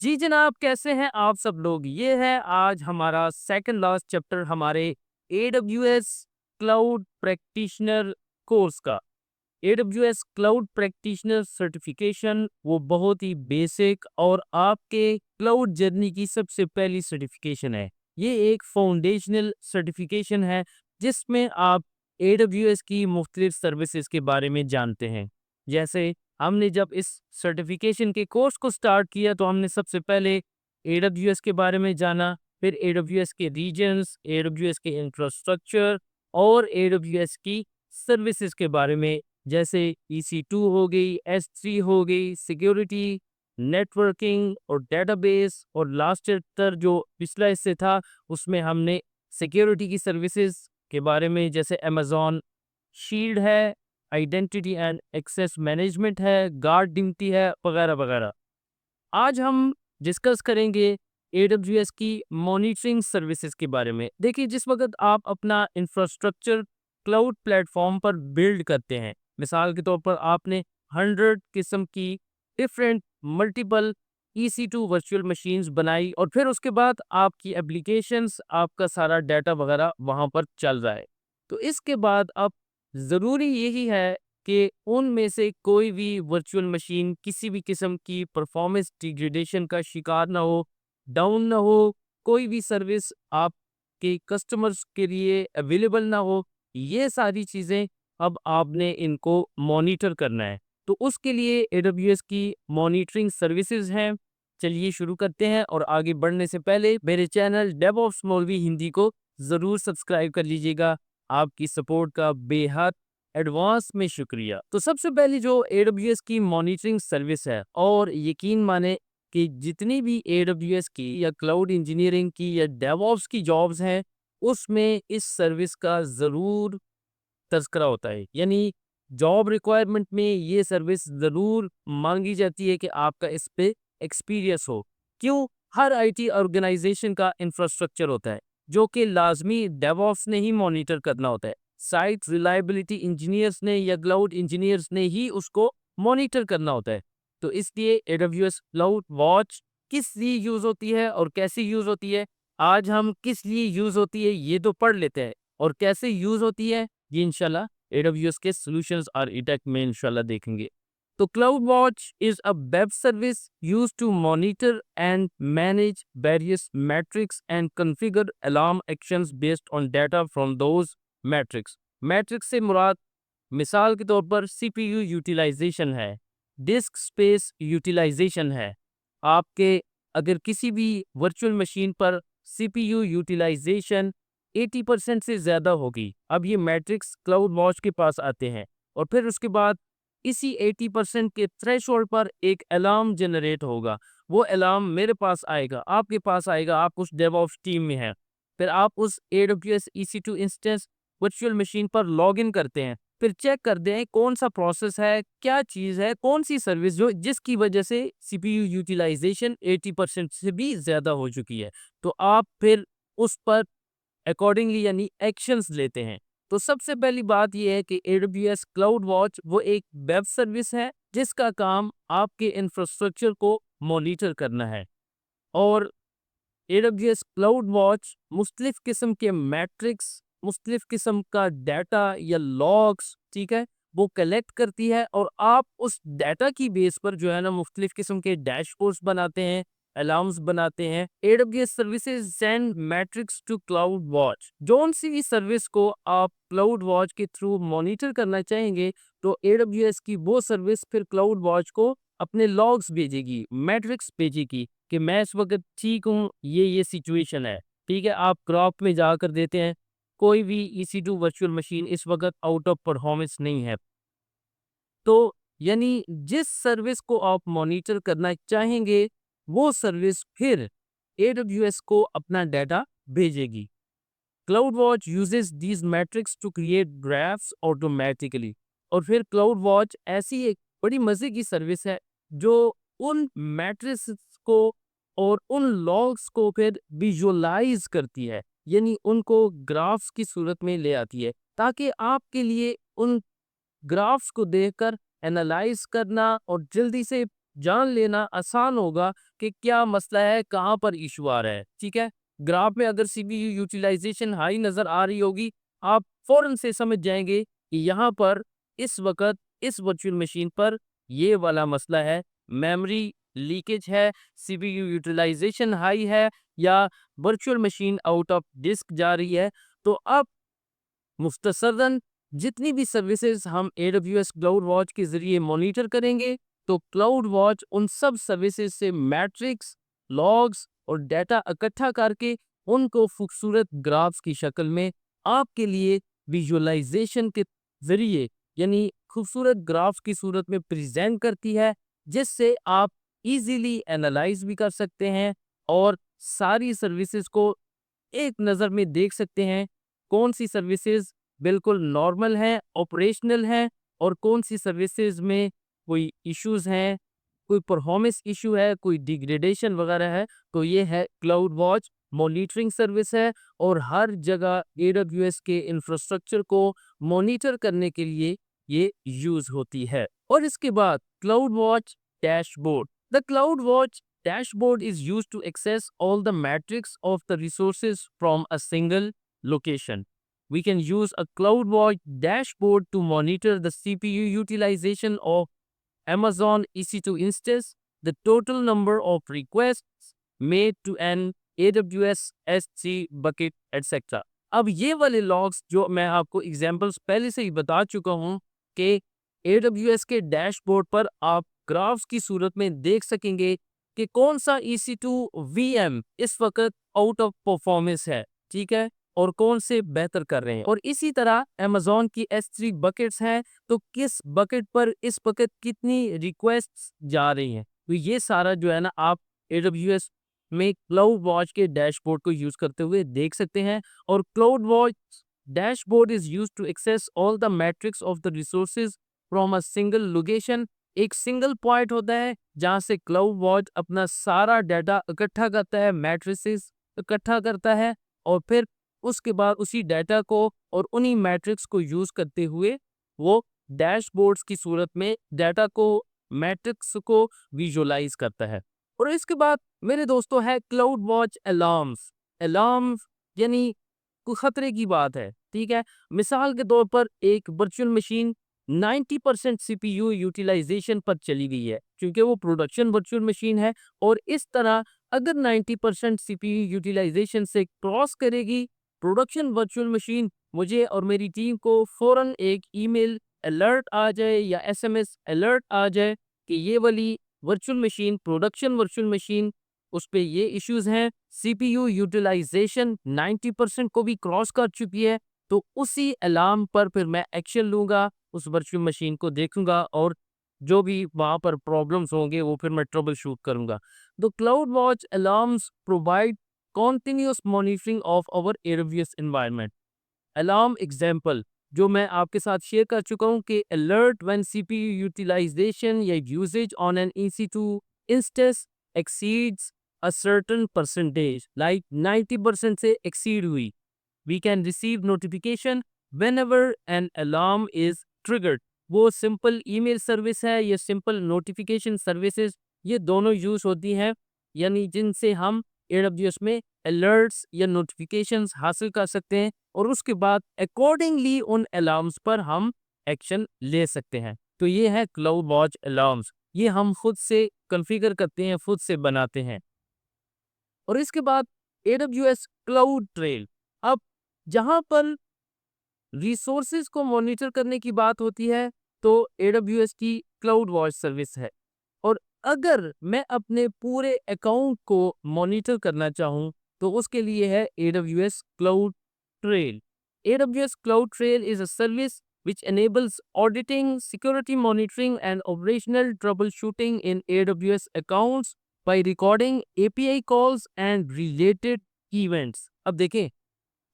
जी जनाब, कैसे हैं आप सब लोग? ये है आज हमारा सेकंड लास्ट चैप्टर हमारे AWS क्लाउड प्रैक्टिशनर कोर्स का। AWS क्लाउड प्रैक्टिशनर सर्टिफिकेशन वो बहुत ही बेसिक और आपके क्लाउड जर्नी की सबसे पहली सर्टिफिकेशन है। ये एक फाउंडेशनल सर्टिफिकेशन है जिसमें आप AWS की मुख्तलिफ सर्विसेज के बारे में जानते हैं। जैसे हमने जब इस सर्टिफिकेशन के कोर्स को स्टार्ट किया तो हमने सबसे पहले AWS के बारे में जाना, फिर AWS के रीजन्स, AWS के इंफ्रास्ट्रक्चर और AWS की सर्विसेज के बारे में, जैसे EC2 हो गई, S3 हो गई, सिक्योरिटी, नेटवर्किंग और डेटाबेस। और लास्ट चैप्टर जो पिछला हिस्से था उसमें हमने सिक्योरिटी की सर्विसेज के बारे में, जैसे अमेज़न शील्ड है, आइडेंटिटी एंड एक्सेस मैनेजमेंट है, गार्ड ड्यूटी है, वगैरह वगैरह। आज हम डिस्कस करेंगे AWS की मॉनिटरिंग सर्विसेज के बारे में। देखिए, जिस वक्त आप अपना इंफ्रास्ट्रक्चर क्लाउड प्लेटफॉर्म पर बिल्ड करते हैं, मिसाल के तौर पर आपने 100 किस्म की different multiple EC2 virtual machines बनाई और फिर उसके बाद आपकी एप्लीकेशंस, आपका सारा डाटा वगैरह वहाँ पर चल रहा है। तो इसके बाद अब ज़रूरी यही है कि उनमें से कोई भी वर्चुअल मशीन किसी भी किस्म की परफॉर्मेंस डिग्रेडेशन का शिकार ना हो, डाउन ना हो, कोई भी सर्विस आपके कस्टमर्स के लिए अवेलेबल ना हो। ये सारी चीज़ें अब आपने इनको मॉनिटर करना है। तो उसके लिए AWS की मॉनिटरिंग सर्विसेज हैं। चलिए शुरू करते हैं, और आगे बढ़ने से पहले मेरे चैनल डेवऑप्स मौलवी हिंदी को ज़रूर सब्सक्राइब कर लीजिएगा। आपकी सपोर्ट का बेहद एडवांस में शुक्रिया। तो सबसे पहले जो AWS की मॉनिटरिंग सर्विस है, और यकीन माने कि जितनी भी AWS की या क्लाउड इंजीनियरिंग की या डेवऑप्स की जॉब्स हैं, उसमें इस सर्विस का ज़रूर तज़किरा होता है। यानी जॉब रिक्वायरमेंट में ये सर्विस ज़रूर मांगी जाती है कि आपका इस पे एक्सपीरियंस हो। क्यों? हर IT ऑर्गेनाइजेशन का इंफ्रास्ट्रक्चर होता है जो कि लाजमी डेवऑप्स ने ही मॉनिटर करना होता है। साइट रिलायबिलिटी इंजीनियर्स ने या क्लाउड इंजीनियर्स ने ही उसको मॉनिटर करना होता है। तो इसलिए AWS क्लाउड वॉच किस लिए यूज़ होती है और कैसे यूज़ होती है, आज हम किस लिए यूज़ होती है ये तो पढ़ लेते हैं, और कैसे यूज़ होती है ये इंशाल्लाह AWS के सॉल्यूशंस आर्किटेक्ट में इंशाल्लाह देखेंगे। तो cloud watch is a web service used to monitor and manage various metrics and configure alarm actions based on data from those metrics. Metrics से मुराद मिसाल के तौर पर CPU यूटिलाइजेशन है, डिस्क स्पेस यूटिलाइजेशन है। आपके अगर किसी भी वर्चुअल मशीन पर CPU यूटिलाइजेशन 80% से ज़्यादा होगी, अब ये मैट्रिक्स क्लाउड वॉच के पास आते हैं, और फिर उसके बाद इसी 80% के थ्रेशोल्ड पर एक अलार्म जनरेट होगा। वो अलार्म मेरे पास आएगा, आपके पास आएगा, आप उस डेवऑप्स टीम में हैं। फिर आप उस AWS EC2 instance virtual machine पर लॉग इन करते हैं, फिर चेक करते हैं कौन सा प्रोसेस है, क्या चीज़ है, कौन सी सर्विस जो जिसकी वजह से CPU यूटिलाइजेशन 80% से भी ज़्यादा हो चुकी है। तो आप फिर उस पर अकॉर्डिंगली यानी एक्शंस लेते हैं। तो सबसे पहली बात यह है कि AWS क्लाउड वॉच वो एक वेब सर्विस है जिसका काम आपके इंफ्रास्ट्रक्चर को मॉनिटर करना है। और AWS क्लाउड वॉच मुख्तलिफ किस्म के मैट्रिक्स, मुख्तलिफ किस्म का डाटा या लॉग्स, ठीक है, वो कलेक्ट करती है, और आप उस डाटा की बेस पर जो है ना मुख्तलिफ किस्म के डैशबोर्ड्स बनाते हैं, अलार्म्स बनाते हैं। AWS services send metrics to cloud watch. जौन सी भी सर्विस को आप क्लाउड वॉच के थ्रू मॉनिटर करना चाहेंगे, तो AWS की वो सर्विस फिर क्लाउड वॉच को अपने लॉग्स भेजेगी, मैट्रिक्स भेजेगी कि मैं इस वक्त ठीक हूँ, ये सिचुएशन है। ठीक है, आप क्रॉप में जाकर देते हैं, कोई भी EC2 वर्चुअल मशीन इस वक्त आउट ऑफ परफॉर्मेंस नहीं है। तो यानी जिस सर्विस को आप मॉनिटर करना चाहेंगे, वो सर्विस फिर AWS को अपना डाटा भेजेगी। CloudWatch uses these metrics to create graphs automatically। और फिर CloudWatch ऐसी एक बड़ी मजे की सर्विस है जो उन मैट्रिक्स को और उन लॉग्स को फिर विजुअलाइज करती है, यानी उनको ग्राफ्स की सूरत में ले आती है, ताकि आपके लिए उन ग्राफ्स को देखकर एनालाइज करना और जल्दी से जान लेना आसान होगा कि क्या मसला है, कहाँ पर इशू आ रहा है। ठीक है, ग्राफ में अगर सीपीयू यूटिलाइजेशन हाई नजर आ रही होगी, आप फौरन से समझ जाएंगे कि यहाँ पर इस वक्त इस वर्चुअल मशीन पर ये वाला मसला है, मेमोरी लीकेज है, सीपीयू यूटिलाइजेशन हाई है, या virtual machine out of disk जा रही है। तो अब मुख्तसरन जितनी भी सर्विसेज हम AWS क्लाउड वॉच के जरिए मॉनिटर करेंगे, तो क्लाउड वॉच उन सब सर्विसेज से मैट्रिक्स, लॉग्स और डेटा इकट्ठा करके उनको खूबसूरत ग्राफ्स की शक्ल में आपके लिए विजुअलाइजेशन के जरिए, यानी खूबसूरत ग्राफ्स की सूरत में प्रेजेंट करती है, जिससे आप इजीली एनालाइज भी कर सकते हैं और सारी सर्विसेज को एक नज़र में देख सकते हैं, कौन सी सर्विसेज बिल्कुल नॉर्मल हैं, ऑपरेशनल हैं, और कौन सी सर्विसेज में कोई इश्यूज हैं, कोई परफॉर्मेंस इशू है, कोई डिग्रेडेशन वगैरह है। तो ये है क्लाउड वॉच मॉनिटरिंग सर्विस है, और हर जगह AWS के इंफ्रास्ट्रक्चर को मॉनिटर करने के लिए ये यूज होती है। और इसके बाद cloud watch dashboard. The cloud watch dashboard is used to access all the metrics of the resources from a single location. We can use a CloudWatch dashboard to monitor the CPU utilization of Amazon EC2 instance, the total number of requests made to an AWS S3 bucket, etc. अब ये वाले logs जो मैं आपको examples पहले से ही बता चुका हूँ कि AWS के डैशबोर्ड पर आप ग्राफ्स की सूरत में देख सकेंगे कि कौन सा EC2 VM इस वक्त आउट ऑफ परफॉर्मेंस है, ठीक है, और कौन से बेहतर कर रहे हैं। और इसी तरह Amazon की S3 बकेट्स हैं, तो किस बकेट पर इस वक्त कितनी रिक्वेस्ट्स जा रही हैं। तो ये सारा जो है ना, आप AWS में क्लाउड वॉच के डैशबोर्ड को यूज करते हुए देख सकते हैं। और cloud watch dashboard is use to access all the metrics of the resources from a single location. एक सिंगल पॉइंट होता है जहां से क्लाउड वॉच अपना सारा डाटा इकट्ठा करता है, मैट्रिसेस इकट्ठा करता है, और फिर उसके बाद उसी डाटा को और उन्हीं मैट्रिक्स को यूज करते हुए वो डैशबोर्ड्स की सूरत में डाटा को, मैट्रिक्स को विजुअलाइज करता है। और इसके बाद मेरे दोस्तों है क्लाउड वॉच अलार्म्स। अलार्म्स यानी कोई खतरे की बात है, ठीक है। मिसाल के तौर पर एक वर्चुअल मशीन 90% CPU यूटिलाइजेशन पर चली गई है, क्योंकि वो प्रोडक्शन वर्चुअल मशीन है। और इस तरह अगर 90% CPU यूटिलाइजेशन से क्रॉस करेगी प्रोडक्शन वर्चुअल मशीन, मुझे और मेरी टीम को फौरन एक ईमेल अलर्ट आ जाए या SMS अलर्ट आ जाए कि ये वाली virtual machine, production virtual machine, उस पे ये इश्यूज हैं, CPU यूटिलाइजेशन 90% को भी क्रॉस कर चुकी है। तो उसी अलार्म पर फिर मैं एक्शन लूंगा, उस वर्चुअल मशीन को देखूंगा, और जो भी वहां पर प्रॉब्लम्स होंगे वो फिर मैं ट्रबल शूट करूंगा। तो cloud watch alarms provide continuous monitoring of our AWS environment. Alarm example जो मैं आपके साथ शेयर कर चुका हूँ कि alert when CPU utilization या usage on an EC2 instance exceeds a certain percentage, like 90% से exceed हुई, we can receive notification whenever an alarm is triggered. वो सिंपल ईमेल सर्विस है, ये सिंपल नोटिफिकेशन सर्विसेज, ये दोनों यूज होती हैं, यानी जिनसे हम AWS में अलर्ट्स या नोटिफिकेशंस हासिल कर सकते हैं, और उसके बाद अकॉर्डिंगली उन अलार्म्स पर हम एक्शन ले सकते हैं। तो ये है क्लाउड वॉच अलार्म्स, ये हम खुद से कॉन्फ़िगर करते हैं, खुद से बनाते हैं। और इसके बाद AWS क्लाउड ट्रेल। अब जहां पर रिसोर्सेज को मॉनिटर करने की बात होती है, तो AWS की क्लाउड वॉच सर्विस है। और अगर मैं अपने पूरे अकाउंट को मॉनिटर करना चाहूँ, तो उसके लिए है AWS cloud trail. AWS cloud trail is a service which enables auditing, security monitoring, and operational troubleshooting in AWS accounts by recording API calls and related events. अब देखें,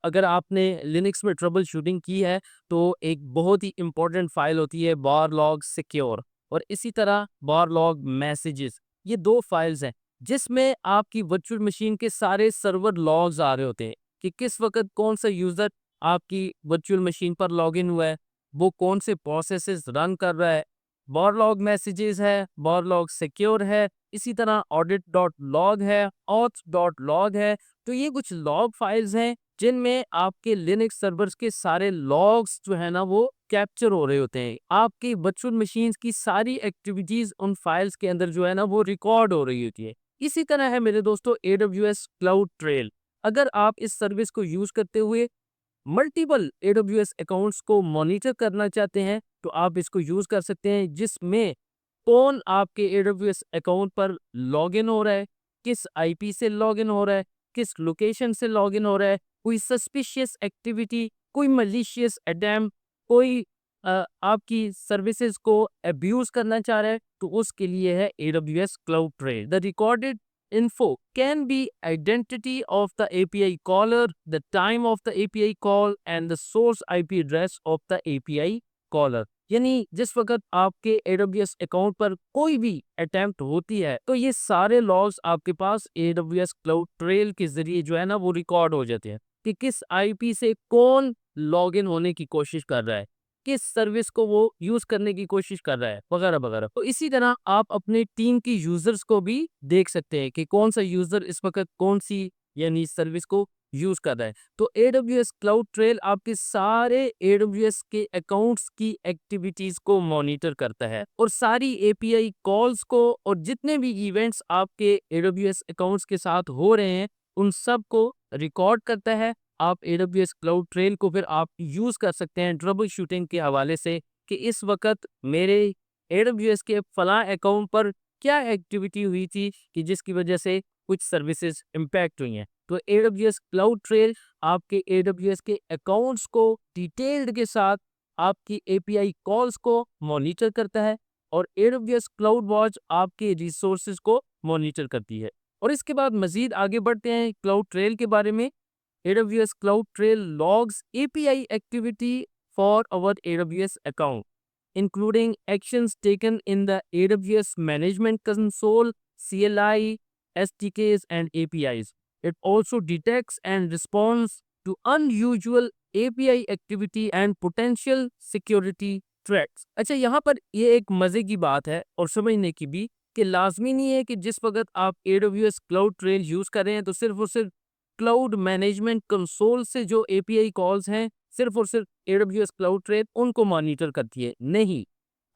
अगर आपने लिनक्स में ट्रबल शूटिंग की है, तो एक बहुत ही इंपॉर्टेंट फाइल होती है बार लॉग सिक्योर, और इसी तरह बार लॉग मैसेजेस। ये दो फाइल्स हैं जिसमें आपकी वर्चुअल मशीन के सारे सर्वर लॉग्स आ रहे होते हैं कि किस वक्त कौन सा यूज़र आपकी वर्चुअल मशीन पर लॉगिन हुआ है, वो कौन से प्रोसेसेस रन कर रहा है, बॉरलॉग मैसेजेस है, बॉरलॉग सिक्योर है, इसी तरह audit.log है, auth.log है। तो ये कुछ लॉग फाइल्स हैं जिनमें आपके लिनक्स सर्वर्स के सारे लॉग्स जो है ना वो कैप्चर हो रहे होते हैं। आपकी वर्चुअल मशीन्स की सारी एक्टिविटीज उन फाइल्स के अंदर जो है ना वो रिकॉर्ड हो रही होती है। इसी तरह है मेरे दोस्तों AWS क्लाउड ट्रेल। अगर आप इस सर्विस को यूज करते हुए मल्टीपल AWS अकाउंट्स को मॉनिटर करना चाहते हैं तो आप इसको यूज कर सकते हैं, जिसमें कौन आपके AWS अकाउंट पर लॉगिन हो रहा है, किस आईपी से लॉगिन हो रहा है, किस लोकेशन से लॉगिन हो रहा है, कोई सस्पिशियस एक्टिविटी, कोई मलिशियस अटेम्प्ट, कोई आपकी सर्विसेज को अब्यूज करना चाह रहा है, तो उसके लिए है AWS cloud trail. The recorded info can be identity of the API caller, the time of the API call and the source IP address of the API caller। यानी जिस वक्त आपके AWS अकाउंट पर कोई भी अटेम्प्ट होती है तो ये सारे लॉग्स आपके पास AWS क्लाउड ट्रेल के जरिए जो है ना वो रिकॉर्ड हो जाते हैं कि किस आईपी से कौन लॉगिन होने की कोशिश कर रहा है, किस सर्विस को वो यूज करने की कोशिश कर रहा है, वगैरह वगैरह। तो इसी तरह आप अपने टीम की यूजर्स को भी देख सकते हैं कि कौन सा यूजर इस वक्त कौन सी यानी सर्विस को यूज कर रहा है। तो AWS क्लाउड ट्रेल आपके सारे AWS के अकाउंट्स की एक्टिविटीज को मॉनिटर करता है और सारी API कॉल्स को और जितने भी इवेंट्स आपके AWS अकाउंट्स के साथ हो रहे हैं उन सब को रिकॉर्ड करता है। आप AWS क्लाउड ट्रेल को फिर आप यूज कर सकते हैं ट्रबल शूटिंग के हवाले से कि इस वक्त मेरे AWS के फलां अकाउंट पर क्या एक्टिविटी हुई थी कि जिसकी वजह से कुछ सर्विसेज इम्पैक्ट हुई हैं। तो AWS क्लाउड ट्रेल आपके AWS के अकाउंट्स को डिटेल्ड के साथ आपकी API कॉल्स को मॉनिटर करता है और AWS क्लाउड वॉच आपके रिसोर्सेज को मॉनिटर करती है। और इसके बाद मजीद आगे बढ़ते हैं क्लाउड ट्रेल के बारे में। AWS Cloud Trail logs API activity for our AWS account, including actions taken in the AWS Management Console, CLI, SDKs, and APIs. It also detects and responds to unusual API activity and potential security threats। अच्छा, यहाँ पर ये एक मज़े की बात है और समझने की भी कि लाजमी नहीं है कि जिस वक्त आप AWS Cloud Trail यूज़ कर रहे हैं तो सिर्फ और सिर्फ क्लाउड मैनेजमेंट कंसोल से जो API कॉल्स हैं सिर्फ और सिर्फ AWS क्लाउड ट्रेल उनको मॉनिटर करती है। नहीं,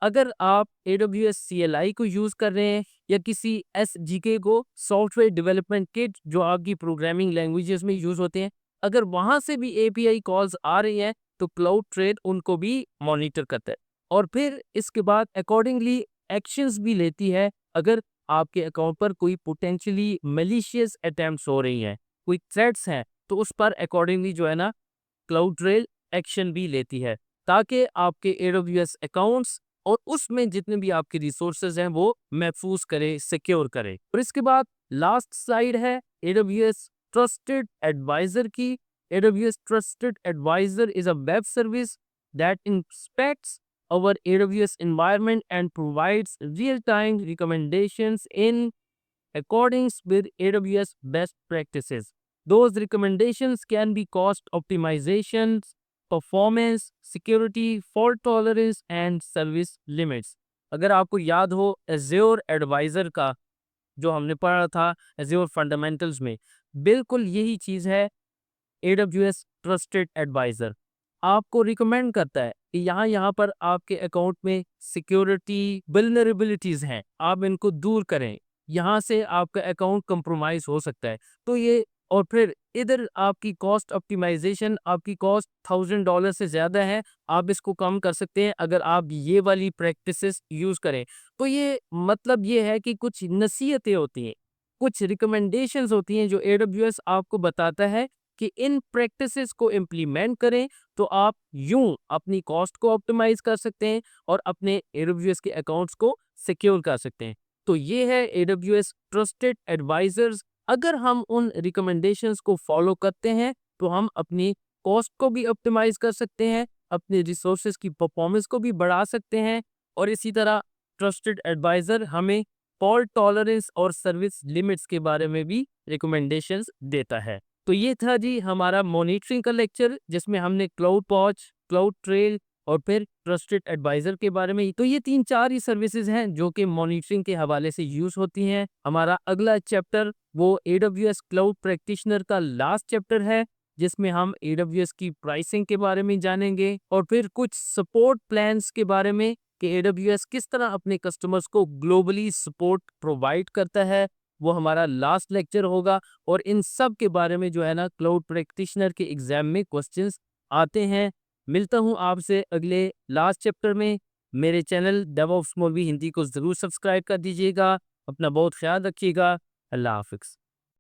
अगर आप AWS CLI को यूज कर रहे हैं या किसी SDK को, सॉफ्टवेयर डेवलपमेंट किट जो आपकी प्रोग्रामिंग लैंग्वेजेस में यूज होते हैं, अगर वहां से भी API कॉल्स आ रही हैं तो क्लाउड ट्रेल उनको भी मॉनिटर करता है और फिर इसके बाद अकॉर्डिंगली एक्शंस भी लेती है। अगर आपके अकाउंट पर कोई पोटेंशियली मैलिशियस अटेम्प्ट्स हो रही हैं, कोई थ्रेट्स हैं, तो उस पर अकॉर्डिंगली जो है ना क्लाउड ट्रेल एक्शन भी लेती है ताकि आपके AWS अकाउंट्स और उसमें जितने भी आपके रिसोर्सेज हैं वो महफूज करे, सिक्योर करे। और इसके बाद लास्ट स्लाइड है AWS ट्रस्टेड एडवाइजर की। AWS trusted advisor is a web service that inspects our AWS environment and provides real-time recommendations in accordance with AWS best practices. Those recommendations can be cost optimizations, performance, security, fault tolerance, and service limits। अगर आपको याद हो Azure Advisor का जो हमने पढ़ा था Azure Fundamentals में, बिल्कुल यही चीज़ है AWS ट्रस्टेड एडवाइजर। आपको रिकमेंड करता है कि यहाँ पर आपके अकाउंट में सिक्योरिटी वल्नरेबिलिटीज हैं, आप इनको दूर करें, यहाँ से आपका अकाउंट कंप्रोमाइज हो सकता है। तो ये और फिर इधर आपकी कॉस्ट ऑप्टिमाइजेशन, आपकी कॉस्ट $1000 से ज़्यादा है, आप इसको कम कर सकते हैं अगर आप ये वाली प्रैक्टिसेस यूज़ करें। तो ये मतलब ये है कि कुछ नसीहतें होती हैं, कुछ रिकमेंडेशंस होती हैं जो AWS आपको बताता है कि इन प्रैक्टिसेस को इम्प्लीमेंट करें तो आप यूं अपनी कॉस्ट को ऑप्टिमाइज कर सकते हैं और अपने AWS के अकाउंट्स को सिक्योर कर सकते हैं। तो ये है AWS ट्रस्टेड एडवाइजर्स। अगर हम उन रिकमेंडेशंस को फॉलो करते हैं तो हम अपनी कॉस्ट को भी ऑप्टिमाइज कर सकते हैं, अपने रिसोर्सेज की परफॉर्मेंस को भी बढ़ा सकते हैं और इसी तरह ट्रस्टेड एडवाइजर हमें फॉल्ट टॉलरेंस और सर्विस लिमिट्स के बारे में भी रिकमेंडेशंस देता है। तो ये था जी हमारा मॉनिटरिंग का लेक्चर जिसमें हमने क्लाउड वॉच, क्लाउड ट्रेल और फिर ट्रस्टेड एडवाइजर के बारे में। तो ये 3-4 ही सर्विसेज हैं जो कि मॉनिटरिंग के हवाले से यूज होती हैं। हमारा अगला चैप्टर वो AWS क्लाउड प्रैक्टिशनर का लास्ट चैप्टर है, जिसमें हम AWS की प्राइसिंग के बारे में जानेंगे और फिर कुछ सपोर्ट प्लान्स के बारे में कि AWS किस तरह अपने कस्टमर्स को ग्लोबली सपोर्ट प्रोवाइड करता है, वो हमारा लास्ट लेक्चर होगा। और इन सब के बारे में जो है ना क्लाउड प्रैक्टिशनर के एग्जाम में क्वेश्चंस आते हैं। मिलता हूँ आपसे अगले लास्ट चैप्टर में। मेरे चैनल डेवऑप्स मौलवी हिंदी को ज़रूर सब्सक्राइब कर दीजिएगा। अपना बहुत ख्याल रखिएगा। अल्लाह हाफ़िज़।